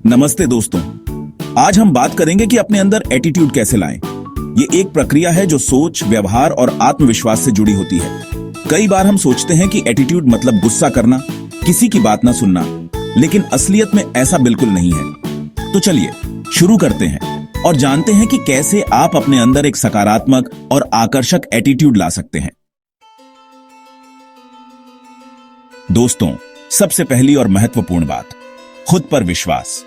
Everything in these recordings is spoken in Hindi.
नमस्ते दोस्तों। आज हम बात करेंगे कि अपने अंदर एटीट्यूड कैसे लाएं। ये एक प्रक्रिया है जो सोच, व्यवहार और आत्मविश्वास से जुड़ी होती है। कई बार हम सोचते हैं कि एटीट्यूड मतलब गुस्सा करना, किसी की बात ना सुनना, लेकिन असलियत में ऐसा बिल्कुल नहीं है। तो चलिए शुरू करते हैं और जानते हैं कि कैसे आप अपने अंदर एक सकारात्मक और आकर्षक एटीट्यूड ला सकते हैं। दोस्तों, सबसे पहली और महत्वपूर्ण बात, खुद पर विश्वास।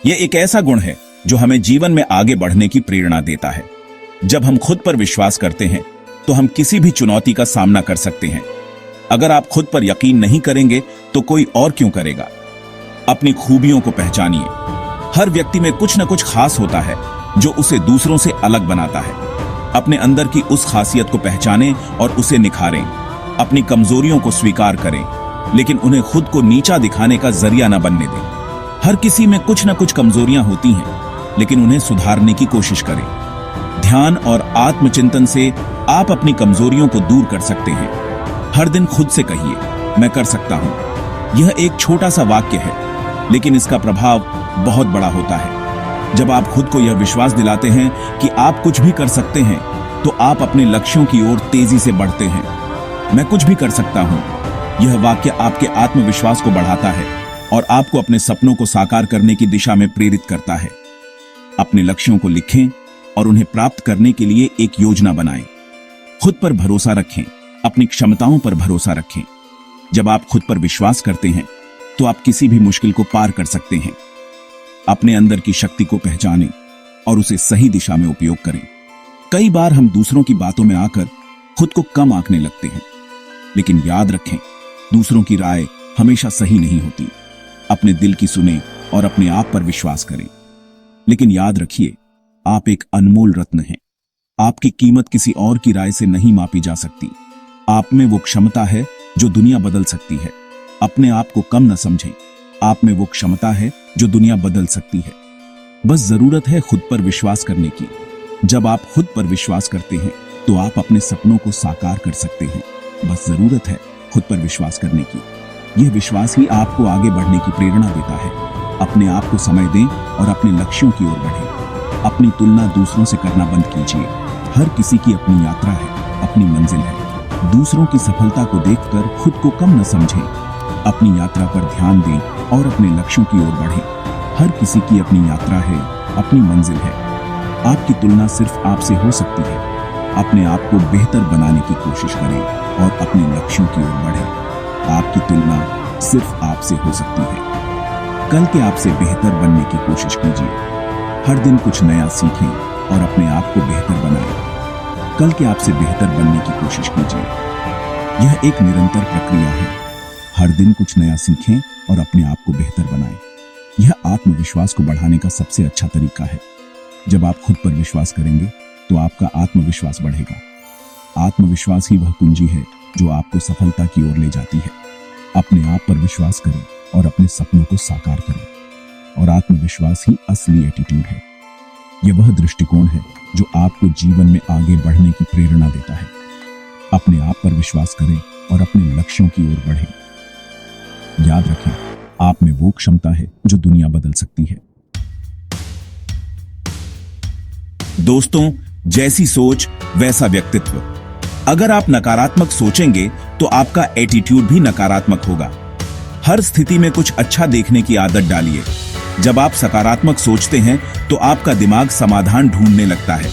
यह एक ऐसा गुण है जो हमें जीवन में आगे बढ़ने की प्रेरणा देता है। जब हम खुद पर विश्वास करते हैं तो हम किसी भी चुनौती का सामना कर सकते हैं। अगर आप खुद पर यकीन नहीं करेंगे तो कोई और क्यों करेगा। अपनी खूबियों को पहचानिए। हर व्यक्ति में कुछ न कुछ खास होता है जो उसे दूसरों से अलग बनाता है। अपने अंदर की उस खासियत को पहचानें और उसे निखारें। अपनी कमजोरियों को स्वीकार करें, लेकिन उन्हें खुद को नीचा दिखाने का जरिया न बनने दें। हर किसी में कुछ न कुछ कमजोरियां होती हैं, लेकिन उन्हें सुधारने की कोशिश करें। ध्यान और आत्मचिंतन से आप अपनी कमजोरियों को दूर कर सकते हैं। हर दिन खुद से कहिए, मैं कर सकता हूं। यह एक छोटा सा वाक्य है, लेकिन इसका प्रभाव बहुत बड़ा होता है। जब आप खुद को यह विश्वास दिलाते हैं कि आप कुछ भी कर सकते हैं, तो आप अपने लक्ष्यों की ओर तेजी से बढ़ते हैं। मैं कुछ भी कर सकता हूं। यह वाक्य आपके आत्मविश्वास को बढ़ाता है और आपको अपने सपनों को साकार करने की दिशा में प्रेरित करता है। अपने लक्ष्यों को लिखें और उन्हें प्राप्त करने के लिए एक योजना बनाएं। खुद पर भरोसा रखें, अपनी क्षमताओं पर भरोसा रखें। जब आप खुद पर विश्वास करते हैं तो आप किसी भी मुश्किल को पार कर सकते हैं। अपने अंदर की शक्ति को पहचानें और उसे सही दिशा में उपयोग करें। कई बार हम दूसरों की बातों में आकर खुद को कम आंकने लगते हैं, लेकिन याद रखें, दूसरों की राय हमेशा सही नहीं होती। अपने दिल की सुने और अपने आप पर विश्वास करें। लेकिन याद रखिए, आप एक अनमोल रत्न हैं। आपकी कीमत किसी और की राय से नहीं मापी जा सकती। आप में वो क्षमता है जो दुनिया बदल सकती है। अपने आप को कम न समझें। आप में वो क्षमता है जो दुनिया बदल सकती है। बस जरूरत है खुद पर विश्वास करने की। जब आप खुद पर विश्वास करते हैं तो आप अपने सपनों को साकार कर सकते हैं। बस जरूरत है खुद पर विश्वास करने की। यह विश्वास ही आपको आगे बढ़ने की प्रेरणा देता है। अपने आप को समय दें और अपने लक्ष्यों की ओर बढ़ें। अपनी तुलना दूसरों से करना बंद कीजिए। हर किसी की अपनी यात्रा है, अपनी मंजिल है। दूसरों की सफलता को देखकर खुद को कम न समझें। अपनी यात्रा पर ध्यान दें और अपने लक्ष्यों की ओर बढ़ें। हर किसी की अपनी यात्रा है, अपनी मंजिल है। आपकी तुलना सिर्फ आपसे हो सकती है। अपने आप को बेहतर बनाने की कोशिश करें और अपने लक्ष्यों की ओर बढ़ें। आपकी तुलना सिर्फ आपसे हो सकती है। कल के आपसे बेहतर बनने की कोशिश कीजिए। हर दिन कुछ नया सीखें और अपने आप को बेहतर बनाएं। कल के आपसे बेहतर बनने की कोशिश कीजिए। यह एक निरंतर प्रक्रिया है। हर दिन कुछ नया सीखें और अपने आप को बेहतर बनाएं। यह आत्मविश्वास को बढ़ाने का सबसे अच्छा तरीका है। जब आप खुद पर विश्वास करेंगे तो आपका आत्मविश्वास बढ़ेगा। आत्मविश्वास ही वह कुंजी है जो आपको सफलता की ओर ले जाती है। अपने आप पर विश्वास करें और अपने सपनों को साकार करें। और आत्मविश्वास ही असली एटीट्यूड है। यह वह दृष्टिकोण है जो आपको जीवन में आगे बढ़ने की प्रेरणा देता है। अपने आप पर विश्वास करें और अपने लक्ष्यों की ओर बढ़ें। याद रखें, आप में वो क्षमता है जो दुनिया बदल सकती है। दोस्तों, जैसी सोच वैसा व्यक्तित्व। अगर आप नकारात्मक सोचेंगे तो आपका एटीट्यूड भी नकारात्मक होगा। हर स्थिति में कुछ अच्छा देखने की आदत डालिए। जब आप सकारात्मक सोचते हैं तो आपका दिमाग समाधान ढूंढने लगता है।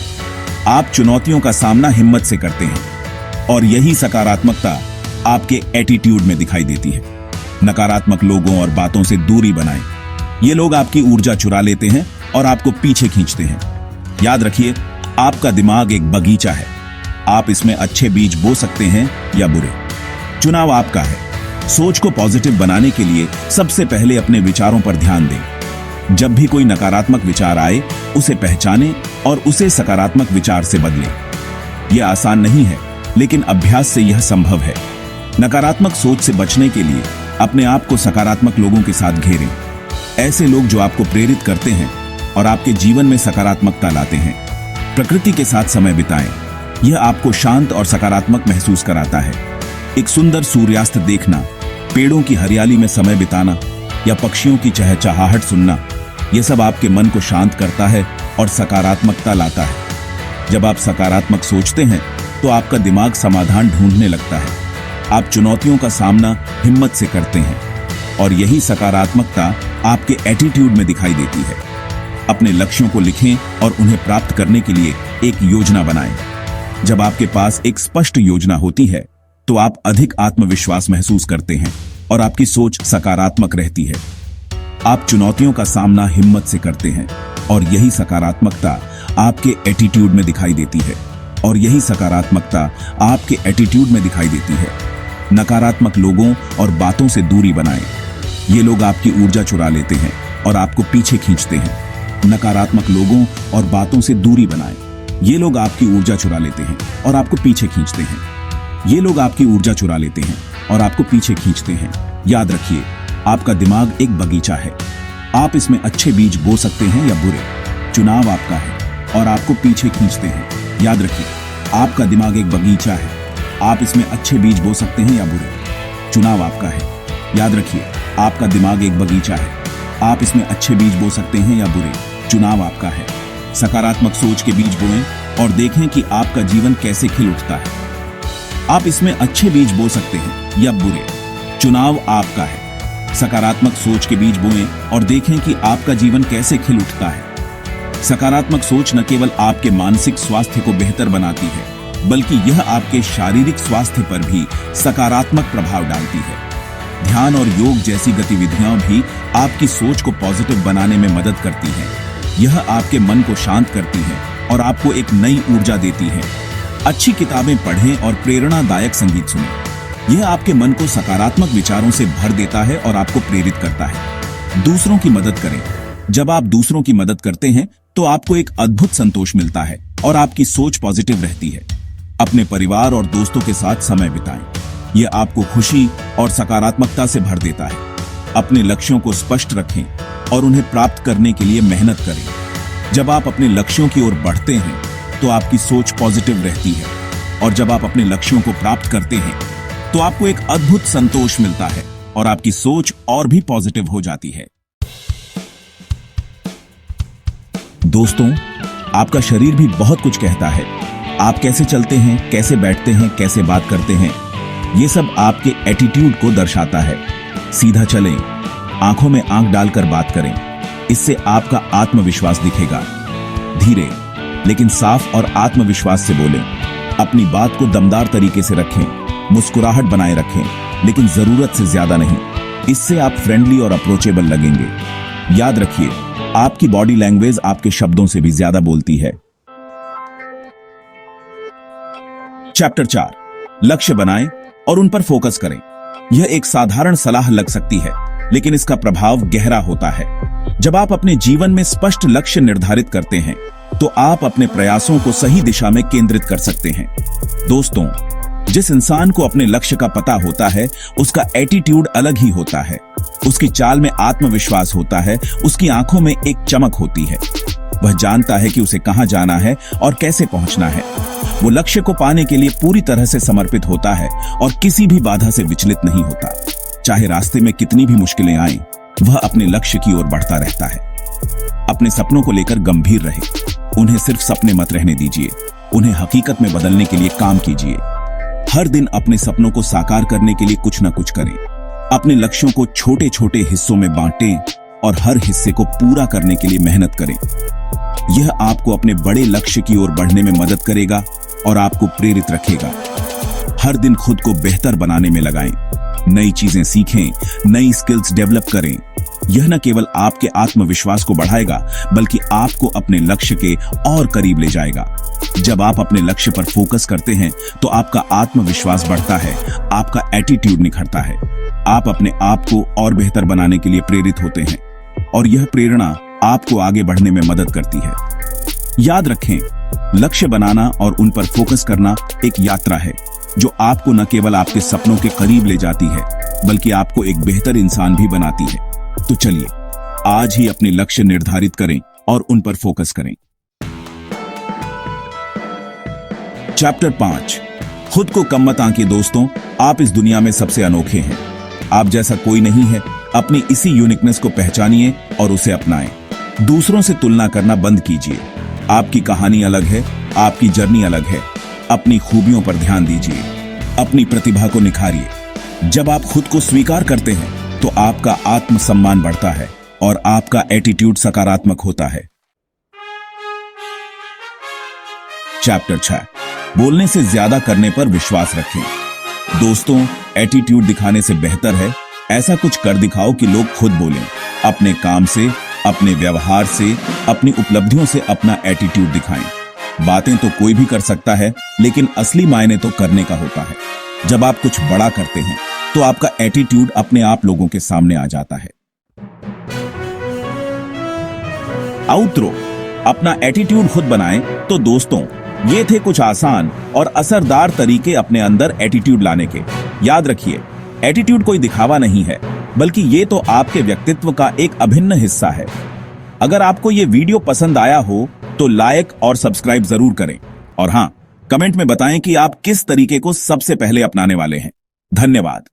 आप चुनौतियों का सामना हिम्मत से करते हैं और यही सकारात्मकता आपके एटीट्यूड में दिखाई देती है। नकारात्मक लोगों और बातों से दूरी बनाएं। ये लोग आपकी ऊर्जा चुरा लेते हैं और आपको पीछे खींचते हैं। याद रखिए, आपका दिमाग एक बगीचा है। आप इसमें अच्छे बीज बो सकते हैं या बुरे। चुनाव आपका है। सोच को पॉजिटिव बनाने के लिए सबसे पहले अपने विचारों पर ध्यान दें। जब भी कोई नकारात्मक विचार आए, उसे पहचानें और उसे सकारात्मक विचार से बदलें। यह आसान नहीं है, लेकिन अभ्यास से यह संभव है। नकारात्मक सोच से बचने के लिए अपने आप को सकारात्मक लोगों के साथ घेरें। ऐसे लोग जो आपको प्रेरित करते हैं और आपके जीवन में सकारात्मकता लाते हैं। प्रकृति के साथ समय बिताएं। यह आपको शांत और सकारात्मक महसूस कराता है। एक सुंदर सूर्यास्त देखना, पेड़ों की हरियाली में समय बिताना या पक्षियों की चहचहाहट सुनना, ये सब आपके मन को शांत करता है और सकारात्मकता लाता है। जब आप सकारात्मक सोचते हैं तो आपका दिमाग समाधान ढूंढने लगता है। आप चुनौतियों का सामना हिम्मत से करते हैं और यही सकारात्मकता आपके एटीट्यूड में दिखाई देती है। अपने लक्ष्यों को लिखें और उन्हें प्राप्त करने के लिए एक योजना बनाएं। जब आपके पास एक स्पष्ट योजना होती है तो आप अधिक आत्मविश्वास महसूस करते हैं और आपकी सोच सकारात्मक रहती है। आप चुनौतियों का सामना हिम्मत से करते हैं और यही सकारात्मकता आपके एटीट्यूड में दिखाई देती है और यही सकारात्मकता आपके एटीट्यूड में दिखाई देती है। नकारात्मक लोगों और बातों से दूरी बनाएं। ये लोग आपकी ऊर्जा चुरा लेते हैं और आपको पीछे खींचते हैं। नकारात्मक लोगों और बातों से दूरी बनाएं। ये लोग आपकी ऊर्जा चुरा लेते हैं और आपको पीछे खींचते हैं। ये लोग आपकी ऊर्जा चुरा लेते हैं और आपको पीछे खींचते हैं। याद रखिए, आपका दिमाग एक बगीचा है। आप इसमें अच्छे बीज बो सकते हैं या बुरे। चुनाव आपका है और आपको पीछे खींचते हैं। याद रखिए, आपका दिमाग एक बगीचा है। आप इसमें अच्छे बीज बो सकते हैं या बुरे। चुनाव आपका है। याद रखिए, आपका दिमाग एक बगीचा है। आप इसमें अच्छे बीज बो सकते हैं या बुरे। चुनाव आपका है। सकारात्मक सोच के बीज बोएं और देखें कि आपका जीवन कैसे खिल उठता है। आप इसमें अच्छे बीज बो सकते हैं या बुरे। चुनाव आपका है। सकारात्मक सोच के बीज बोएं और देखें कि आपका जीवन कैसे खिल उठता है। सकारात्मक सोच न केवल आपके मानसिक स्वास्थ्य को बेहतर बनाती है, बल्कि यह आपके शारीरिक स्वास्थ्य पर भी सकारात्मक प्रभाव डालती है। ध्यान और योग जैसी गतिविधियां भी आपकी सोच को पॉजिटिव बनाने में मदद करती हैं। यह आपके मन को शांत करती है और आपको एक नई ऊर्जा देती है। अच्छी किताबें पढ़ें और प्रेरणादायक संगीत सुनें। यह आपके मन को सकारात्मक विचारों से भर देता है और आपको प्रेरित करता है। दूसरों की मदद करें। जब आप दूसरों की मदद करते हैं तो आपको एक अद्भुत संतोष मिलता है और आपकी सोच पॉजिटिव रहती है। अपने परिवार और दोस्तों के साथ समय बिताएं। यह आपको खुशी और सकारात्मकता से भर देता है। अपने लक्ष्यों को स्पष्ट रखें और उन्हें प्राप्त करने के लिए मेहनत करें। जब आप अपने लक्ष्यों की ओर बढ़ते हैं तो आपकी सोच पॉजिटिव रहती है और जब आप अपने लक्ष्यों को प्राप्त करते हैं तो आपको एक अद्भुत संतोष मिलता है और आपकी सोच और भी पॉजिटिव हो जाती है। दोस्तों, आपका शरीर भी बहुत कुछ कहता है। आप कैसे चलते हैं, कैसे बैठते हैं, कैसे बात करते हैं, ये सब आपके एटीट्यूड को दर्शाता है। सीधा चलें, आंखों में आंख डालकर बात करें। इससे आपका आत्मविश्वास दिखेगा। धीरे लेकिन साफ और आत्मविश्वास से बोलें। अपनी बात को दमदार तरीके से रखें। मुस्कुराहट बनाए रखें, लेकिन जरूरत से ज्यादा नहीं। इससे आप फ्रेंडली और अप्रोचेबल लगेंगे। याद रखिए, आपकी बॉडी लैंग्वेज आपके शब्दों से भी ज्यादा बोलती है। चैप्टर 4, लक्ष्य बनाएं और उन पर फोकस करें। यह एक साधारण सलाह लग सकती है, लेकिन इसका प्रभाव गहरा होता है। जब आप अपने जीवन में स्पष्ट लक्ष्य निर्धारित करते हैं तो आप अपने प्रयासों को सही दिशा में केंद्रित कर सकते हैं। दोस्तों, जिस इंसान को अपने लक्ष्य का पता होता है उसका एटीट्यूड अलग ही होता है। उसकी चाल में आत्मविश्वास होता है। उसकी आंखों में एक चमक होती है। वह जानता है कि उसे कहां जाना है और कैसे पहुंचना है। वो लक्ष्य को पाने के लिए पूरी तरह से समर्पित होता है और किसी भी बाधा से विचलित नहीं होता। चाहे रास्ते में कितनी भी मुश्किलें आएं, वह अपने लक्ष्य की ओर बढ़ता रहता है। अपने सपनों को लेकर गंभीर रहे। उन्हें सिर्फ सपने मत रहने दीजिए, उन्हें हकीकत में बदलने के लिए काम कीजिए। हर दिन अपने सपनों को साकार करने के लिए कुछ न कुछ करें। अपने लक्ष्यों को छोटे छोटे हिस्सों में बांटें और हर हिस्से को पूरा करने के लिए मेहनत करें। यह आपको अपने बड़े लक्ष्य की ओर बढ़ने में मदद करेगा और आपको प्रेरित रखेगा। हर दिन खुद को बेहतर बनाने में लगाएं। नई चीजें सीखें, नई स्किल्स डेवलप करें। यह न केवल आपके आत्मविश्वास को बढ़ाएगा, बल्कि आपको अपने लक्ष्य के और करीब ले जाएगा। जब आप अपने लक्ष्य पर फोकस करते हैं तो आपका आत्मविश्वास बढ़ता है, आपका एटीट्यूड निखरता है। आप अपने आप को और बेहतर बनाने के लिए प्रेरित होते हैं और यह प्रेरणा आपको आगे बढ़ने में मदद करती है। याद रखें, लक्ष्य बनाना और उन पर फोकस करना एक यात्रा है जो आपको न केवल आपके सपनों के करीब ले जाती है, बल्कि आपको एक बेहतर इंसान भी बनाती है। तो चलिए, आज ही अपने लक्ष्य निर्धारित करें और उन पर फोकस करें। चैप्टर 5, खुद को कम मत आंकें। दोस्तों, आप इस दुनिया में सबसे अनोखे हैं। आप जैसा कोई नहीं है। अपनी इसी यूनिकनेस को पहचानिए और उसे अपनाएं। दूसरों से तुलना करना बंद कीजिए। आपकी कहानी अलग है, आपकी जर्नी अलग है। अपनी खूबियों पर ध्यान दीजिए, अपनी प्रतिभा को निखारिए। जब आप खुद को स्वीकार करते हैं तो आपका आत्मसम्मान बढ़ता है और आपका एटीट्यूड सकारात्मक होता है। चैप्टर 6, बोलने से ज्यादा करने पर विश्वास रखें। दोस्तों, एटीट्यूड दिखाने से बेहतर है ऐसा कुछ कर दिखाओ कि लोग खुद बोलें। अपने काम से, अपने व्यवहार से, अपनी उपलब्धियों से अपना एटीट्यूड दिखाएं। बातें तो कोई भी कर सकता है, लेकिन असली मायने तो करने का होता है। जब आप कुछ बड़ा करते हैं तो आपका एटीट्यूड अपने आप लोगों के सामने आ जाता है। आउटरो, अपना एटीट्यूड खुद बनाएं। तो दोस्तों, ये थे कुछ आसान और असरदार तरीके अपने अंदर एटीट्यूड लाने के। याद रखिए, एटीट्यूड कोई दिखावा नहीं है, बल्कि ये तो आपके व्यक्तित्व का एक अभिन्न हिस्सा है। अगर आपको ये वीडियो पसंद आया हो तो लाइक और सब्सक्राइब जरूर करें, और हां, कमेंट में बताएं कि आप किस तरीके को सबसे पहले अपनाने वाले हैं। धन्यवाद।